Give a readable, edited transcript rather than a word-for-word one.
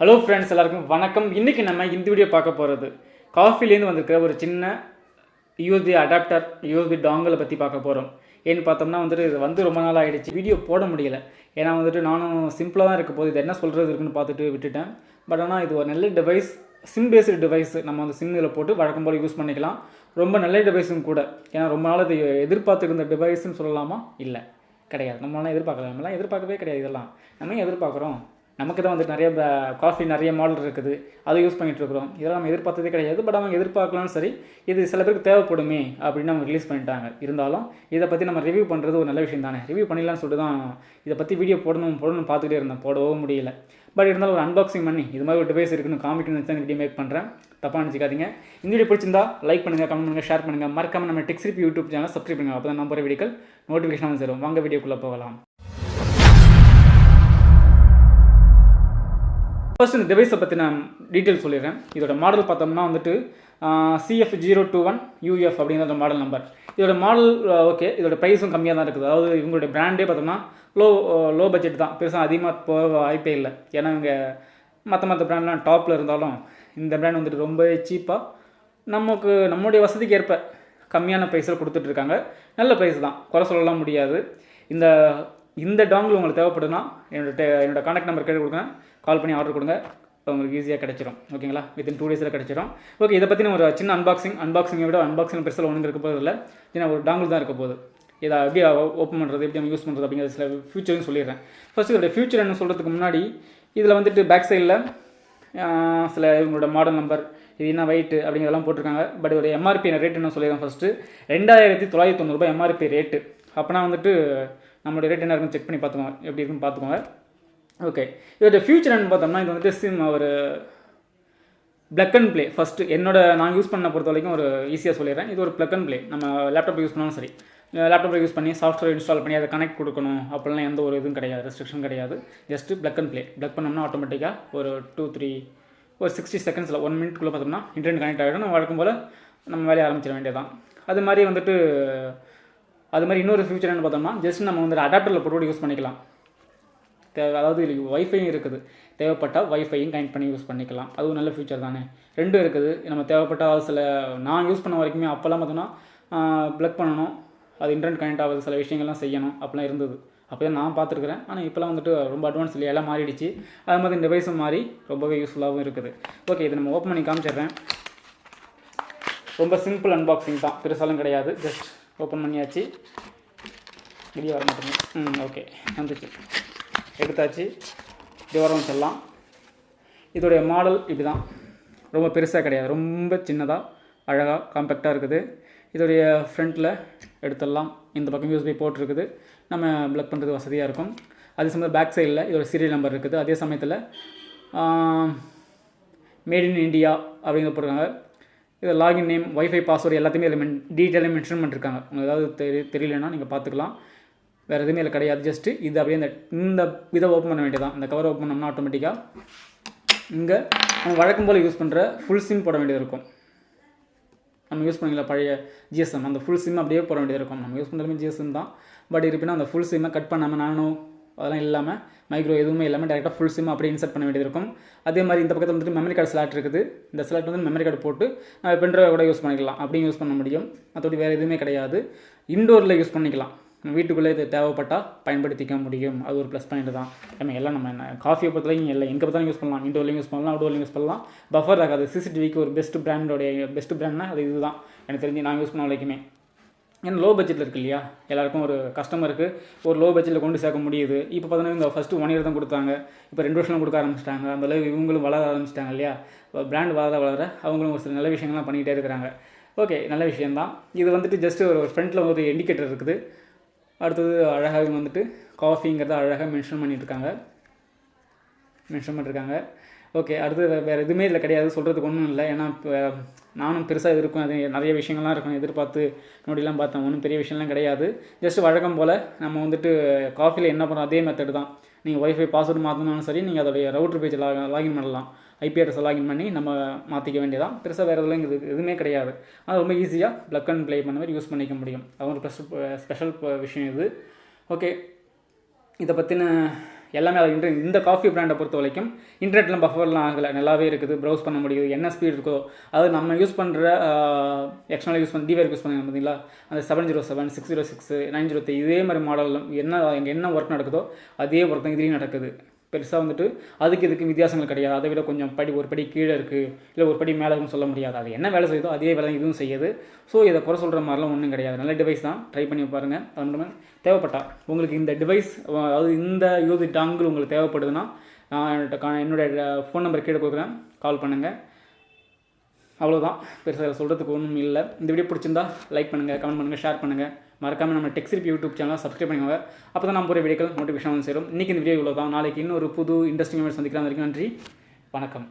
Hello friends, எல்லாருக்கும் வணக்கம். இன்றைக்கி நம்ம இந்த வீடியோ பார்க்க போகிறது காஃபிலேருந்து வந்திருக்கிற ஒரு சின்ன யூஎஸ்பி அடாப்டர், யூஎஸ்பி டாங்கலை பற்றி பார்க்க போகிறோம். ஏன்னு பார்த்தோம்னா இது ரொம்ப நாள் ஆகிடுச்சு, வீடியோ போட முடியல. ஏன்னா நானும் சிம்பிளாக தான் இருக்க போது, இது என்ன சொல்கிறது இருக்குன்னு பார்த்துட்டு விட்டுட்டேன். பட் ஆனால் இது ஒரு நல்ல டிவைஸ், சிம் பேஸ்டு டிவைஸ். நம்ம சிம் இதில் போட்டு வழக்கம் போல் யூஸ் பண்ணிக்கலாம். ரொம்ப நல்ல டிவைஸும் கூட. ஏன்னா ரொம்ப நாள் இது எதிர்பார்த்துட்டு இருந்த டிவைஸ்ன்னு சொல்லலாமா? இல்லை, கிடையாது. நம்மளாம் எதிர்பார்க்கவே கிடையாது. இதெல்லாம் நம்ம எதிர்பார்க்குறோம். நமக்கு தான் நிறைய காஃபி நிறைய மாடல் இருக்குது, அதை யூஸ் பண்ணிகிட்டு இருக்கிறோம். இதெல்லாம் நம்ம எதிர்பார்த்ததே கிடையாது. பட் அவங்க எதிர்பார்க்கலாம்னு சரி, இது சில பேருக்கு தேவைப்படுமே அப்படின்னு அவங்க ரிலீஸ் பண்ணிட்டாங்க. இருந்தாலும் இதை பற்றி நம்ம ரிவ்யூ பண்ணுறது ஒரு நல்ல விஷயம் தானே. ரிவ்யூ பண்ணிடலாம்னு சொல்லிட்டு தான் இதை பற்றி வீடியோ போடணும்னு பார்த்துக்கிட்டே இருந்தேன், போடவும் முடியல. பட் இருந்தாலும் ஒரு அன்பாக்சிங் பண்ணி இது மாதிரி ஒரு டிவைஸ் இருக்குன்னு காமிக்கணும்னு தான் வீடியோ மேக் பண்ணுறேன். தப்பாக நினச்சிக்காதீங்க. இந்த வீடியோ பிடிச்சிருந்தா லைக் பண்ணுங்கள், கமெண்ட் பண்ணுங்கள், ஷேர் பண்ணுங்கள். மறக்காமல் நம்ம டெக்ஸ்ரிப்பி யூடியூப் சேனல் சப்ஸ்கிரைப் பண்ணுங்கள். அப்போ தான் நம்ம போகிற வீடியோக்கள் நோட்டிஃபிகேஷன் வந்து சேரும். வாங்க வீடியோக்குள்ளே போகலாம். ஃபர்ஸ்ட் இந்த டிவைஸை பற்றி நான் டீட்டெயில் சொல்லிடுறேன். இதோட மாடல் பார்த்தோம்னா CF021UF அப்படிங்கிற மாடல் நம்பர். இதோட மாடல் ஓகே, இதோட ப்ரைஸும் கம்மியாக தான் இருக்குது. அதாவது இவங்களுடைய பிராண்டே பார்த்தோம்னா லோ பட்ஜெட் தான், பெருசாக அதிகமாக போக வாய்ப்பே இல்லை. ஏன்னா இவங்க மற்ற பிராண்ட்லாம் டாப்பில் இருந்தாலும் இந்த பிராண்ட் ரொம்ப சீப்பாக நம்முடைய வசதிக்கு ஏற்ப கம்மியான ப்ரைஸில் கொடுத்துட்ருக்காங்க. நல்ல ப்ரைஸ் தான், குறை சொல்லலாம் முடியாது. இந்த டாங்கில் உங்களுக்கு தேவைப்படுதுன்னா என்னோட கான்டாக்ட் நம்பர் கேட்டு கொடுங்க, கால் பண்ணி ஆர்டர் கொடுங்க. உங்களுக்கு ஈஸியாக கிடச்சிரும். ஓகேங்களா? வித்தின் 2 days கிடச்சிரும். ஓகே, இதை பற்றி ஒரு சின்ன அன்பாக்சிங்கை விட அன்பாக்சிங் பெருசாக ஒன்றும் இருக்க போகிறது இல்லை. ஏன்னா ஒரு டாங்கில் தான் இருக்க போகுது. இதை எப்படி ஓப்பன் பண்ணுறது, எப்படி நம்ம யூஸ் பண்ணுறது அப்படிங்கிற சில ஃபியூச்சரையும் சொல்லிடுறேன். ஃபஸ்ட்டு இதோட ஃபியூச்சர் என்ன சொல்கிறதுக்கு முன்னாடி இதில் பேக் சைடில் சில இவங்களோட மாடல் நம்பர், இது என்ன வெயிட் அப்படிங்கிறதெல்லாம் போட்டிருக்காங்க. பட் இதோட எம்ஆர்பி ரேட் என்ன சொல்லிடுறேன். First 2990 MRP rate. அப்போனா நம்மளுடைய ரேட் என்ன இருக்குன்னு செக் பண்ணி பார்த்துக்கோங்க, எப்படி இருக்குன்னு பார்த்துக்கோங்க. ஓகே, இதோட ஃபியூச்சர் என்ன பார்த்தோம்னா இது சிம் ஒரு ப்ளக் அண்ட் ப்ளே. ஃபஸ்ட்டு நான் யூஸ் பண்ண பொறுத்த வரைக்கும் ஒரு ஈஸியாக சொல்லிடுறேன். இது ஒரு ப்ளக் அண்ட் ப்ளே. நம்ம லேப்டாப் யூஸ் பண்ணாலும் சரி, லேப்டாப்பில் யூஸ் பண்ணி சாஃப்ட்வேர் இன்ஸ்டால் பண்ணி அதை கனெக்ட் கொடுக்கணும் அப்படிலாம் எந்த ஒரு இதுவும் கிடையாது, ரெஸ்ட்ரிக்ஷன் கிடையாது. Just plug and play. Plug பண்ணோம்னா ஆட்டோமேட்டிக்காக ஒரு 60 செகண்ட்ஸில் 1 minute பார்த்தோம்னா இன்டர்நெட் கனெக்ட் ஆகிடும். நம்ம வழக்கம் போல் நம்ம வேலையை ஆரம்பிச்சிட வேண்டியதான். அது மாதிரி இன்னொரு ஃபியூச்சர் என்ன பார்த்தோம்னா ஜஸ்ட் நம்ம அடாப்டரில் போட்டு யூஸ் பண்ணிக்கலாம். அதாவது வைஃபையும் இருக்குது, தேவைப்பட்டால் வைஃபையும் கனெக்ட் பண்ணி யூஸ் பண்ணிக்கலாம். அதுவும் நல்ல ஃபியூச்சர் தானே. ரெண்டும் இருக்குது. நம்ம தேவைப்பட்டால் நான் யூஸ் பண்ண வரைக்குமே அப்போல்லாம் பார்த்தோம்னா ப்ளக் பண்ணணும், அது இன்டர்நெட் கனெக்ட் ஆகுது, சில விஷயங்கள்லாம் செய்யணும், அப்படிலாம் இருந்தது. அப்போ தான் நான் பார்த்துருக்குறேன். ஆனால் இப்போலாம் ரொம்ப அட்வான்ஸ் இல்லை, எல்லாம் மாறிடுச்சு. அது மாதிரி இந்த டிவைஸும் மாறி ரொம்பவே யூஸ்ஃபுல்லாகவும் இருக்குது. ஓகே, இதை நம்ம ஓப்பன் பண்ணி காமிச்சிடுறேன். ரொம்ப சிம்பிள் அன்பாக்சிங் தான், பெருசாலும் கிடையாது. ஜஸ்ட் ஓப்பன் பண்ணியாச்சு. வெளியே வர மாட்டேங்க. ஓகே, வந்துச்சு, எடுத்தாச்சு. இப்படி வர வச்சிடலாம். இதோடைய மாடல் இப்படி தான், ரொம்ப பெருசாக கிடையாது, ரொம்ப சின்னதாக அழகாக காம்பேக்டாக இருக்குது. இதோடைய ஃப்ரண்ட்டில் எடுத்துடலாம். இந்த பக்கம் யூஎஸ்பி போட்டிருக்குது, நம்ம ப்ளக் பண்ணுறது வசதியாக இருக்கும். அதே சமயத்தில் பேக் சைடில் இதோட சீரியல் நம்பர் இருக்குது. அதே சமயத்தில் மேட் இன் இண்டியா அப்படிங்கிற போட்டிருக்காங்க. இது லாகின் நேம், வைஃபை பாஸ்வேர்டு எல்லாத்தையுமே இதில் டீட்டெயிலாக மென்ஷன் பண்ணியிருக்காங்க. உங்களுக்கு ஏதாவது தெரியலன்னா நீங்கள் பார்த்துக்கலாம். வேறு எதுவுமே இல்லை கிடையாது. ஜஸ்ட்டு இது அப்படியே இந்த இதை ஓப்பன் பண்ண வேண்டியதான். இந்த கவர் ஓப்பன் பண்ணோம்னா ஆட்டோமேட்டிக்காக இங்கே நம்ம வழக்கம் போல் யூஸ் பண்ணுற ஃபுல் சிம் போட வேண்டியது இருக்கும். நம்ம யூஸ் பண்ணிக்கலாம் பழைய ஜிஎஸ்எம், அந்த ஃபுல் சிம் அப்படியே போட வேண்டியது இருக்கும். நம்ம யூஸ் பண்ணுறதுமே ஜிஎஸ்எம் தான். பட் இருப்பினா அந்த ஃபுல் சிம்மை கட் பண்ணாமல் நானும் அதெல்லாம் இல்லாமல் மைக்ரோ எதுவுமே இல்லாமல் டேரெக்டாக ஃபுல் சிம் அப்படியே இன்சர்ட் பண்ண வேண்டியது இருக்கும். அதே மாதிரி இந்த பக்கத்தில் மெமரி கார்டு ஸ்லாட் இருக்குது. இந்த ஸ்லாட் மெமரி கார்டு போட்டு பென்ட்ரைவ் கூட யூஸ் பண்ணிக்கலாம், அப்படியும் யூஸ் பண்ண முடியும். மற்றபடி வேறு எதுவுமே கிடையாது. இண்டோரில் யூஸ் பண்ணிக்கலாம், வீட்டுக்குள்ளே இது தேவைப்பட்டால் பயன்படுத்திக்க முடியும். அது ஒரு ப்ளஸ் பாயிண்ட் தான். நம்ம காஃபியை பொறுத்தவரைக்கும் எல்லாம் எங்கே பார்த்தாலும் யூஸ் பண்ணலாம். இண்டோர்லையும் யூஸ் பண்ணலாம், அவுட்டோர்லையும் யூஸ் பண்ணலாம். பஃபர் ஆகாது. CCTVக்கு ஒரு பெஸ்ட் பிராண்ட்னா அது இதுதான் எனக்கு தெரிஞ்சு, நான் யூஸ் பண்ண வரைக்குமே. ஏன்னா லோ பட்ஜெட்டில் இருக்குது இல்லையா, எல்லாருக்கும் ஒரு கஸ்டமருக்கு ஒரு லோ பட்ஜெட்டில் கொண்டு சேர்க்க முடியுது. இப்போ பார்த்தீங்கன்னா இந்த ஃபஸ்ட்டு 1 year தான் கொடுத்தாங்க, இப்போ 2 வருஷம் கொடுக்க ஆரம்பிச்சிட்டாங்க. அந்தளவு இவங்களும் வளர ஆரம்பிச்சிட்டாங்க இல்லையா. பிராண்ட் வளர அவங்களும் ஒரு சில நல்ல விஷயங்கள்லாம் பண்ணிக்கிட்டே இருக்கிறாங்க. ஓகே, நல்ல விஷயந்தான். இது ஜஸ்ட்டு ஒரு ஃப்ரண்ட்டில் ஒரு இண்டிகேட்டர் இருக்குது. அடுத்தது அழகாக காஃபிங்கிறத அழகாக மென்ஷன் பண்ணியிருக்காங்க. ஓகே, அடுத்து வேறு எதுவுமே இதில் கிடையாது, சொல்கிறதுக்கு ஒன்றும் இல்லை. ஏன்னா இப்போ நானும் பெருசாக இது இருக்கும், அது நிறைய விஷயங்கள்லாம் இருக்கும் எதிர்பார்த்து நோடிலாம் பார்த்தேன். ஒன்றும் பெரிய விஷயம்லாம் கிடையாது. ஜஸ்ட் வழக்கம் போல் நம்ம காஃபியில் என்ன பண்ணுறோம் அதே மெத்தட் தான். நீங்கள் வைஃபை பாஸ்வேர்டு மாற்றணும்னாலும் சரி, நீங்கள் அதோடைய ரவுட்டர் பேஜ் லாகின் பண்ணலாம். ஐபி அட்ரஸை லாகின் பண்ணி நம்ம மாற்றிக்க வேண்டியதான். பெருசாக வேறு எதுவும் எதுவுமே கிடையாது. அது ரொம்ப ஈஸியாக ப்ளக் அண்ட் ப்ளே பண்ண மாதிரி யூஸ் பண்ணிக்க முடியும். அது ஒரு ஸ்பெஷல் விஷயம் இது. ஓகே, இதை பற்றின எல்லாமே அது இந்த காஃபி பிராண்டை பொறுத்த வரைக்கும் இன்டர்நெட்லாம் பஃபர்லாம் ஆகலை, நல்லாவே இருக்குது, ப்ரௌஸ் பண்ண முடியுது, என்ன ஸ்பீட் இருக்கோ அது நம்ம யூஸ் பண்ணுற எக்ஸ்டர்னல் யூஸ் பண்ணி டிவைர் யூஸ் பண்ணுங்க பார்த்தீங்களா, அந்த 707 606 903 இதே மாதிரி மாடல் இங்கே என்ன ஒர்க் நடக்குதோ அதே ஒர்க் தான் இதுலேயும் நடக்குது. பெருசாக வந்துட்டு அதுக்கு இதுக்கு வித்தியாசங்கள் கிடையாது. அதை விட கொஞ்சம் ஒரு படி கீழே இருக்குது இல்லை ஒரு படி மேலே இருக்குன்னு சொல்ல முடியாது. அது என்ன வேலை செய்யுதோ அதே வேலை இதுவும் செய்யுது. ஸோ இதை குறை சொல்கிற மாதிரிலாம் ஒன்றும் கிடையாது. நல்ல டிவைஸ் தான், ட்ரை பண்ணி பாருங்கள். அது மட்டும் தேவைப்பட்டா உங்களுக்கு இந்த டிவைஸ், அதாவது இந்த யூஸ் டாங்கிள் உங்களுக்கு தேவைப்படுதுன்னா என்னுடைய ஃபோன் நம்பர் கீழே கொடுக்குறேன், கால் பண்ணுங்கள். அவ்வளோதான், பெருசாக சொல்கிறதுக்கு ஒன்றும் இல்லை. இந்த வீடியோ பிடிச்சிருந்தா லைக் பண்ணுங்கள், கமெண்ட் பண்ணுங்கள், ஷேர் பண்ணுங்கள். மறக்காமல் நம்ம டெக்ஸ்ரிப்பி யூடியூப் சேனலை சப்ஸ்கிரைப் பண்ணிக்கோங்க. அப்போ தான் நம்ம போகிற வீடியோக்கள் நோட்டிஃபிகேஷன் வந்து சேரும். இன்றைக்கி இந்த வீடியோ இவ்வளோ தான். நாளைக்கு இன்னொரு புது இன்ட்ரெஸ்டிங் வீடியோ சந்திக்கலாம். வரைக்கும் நன்றி, வணக்கம்.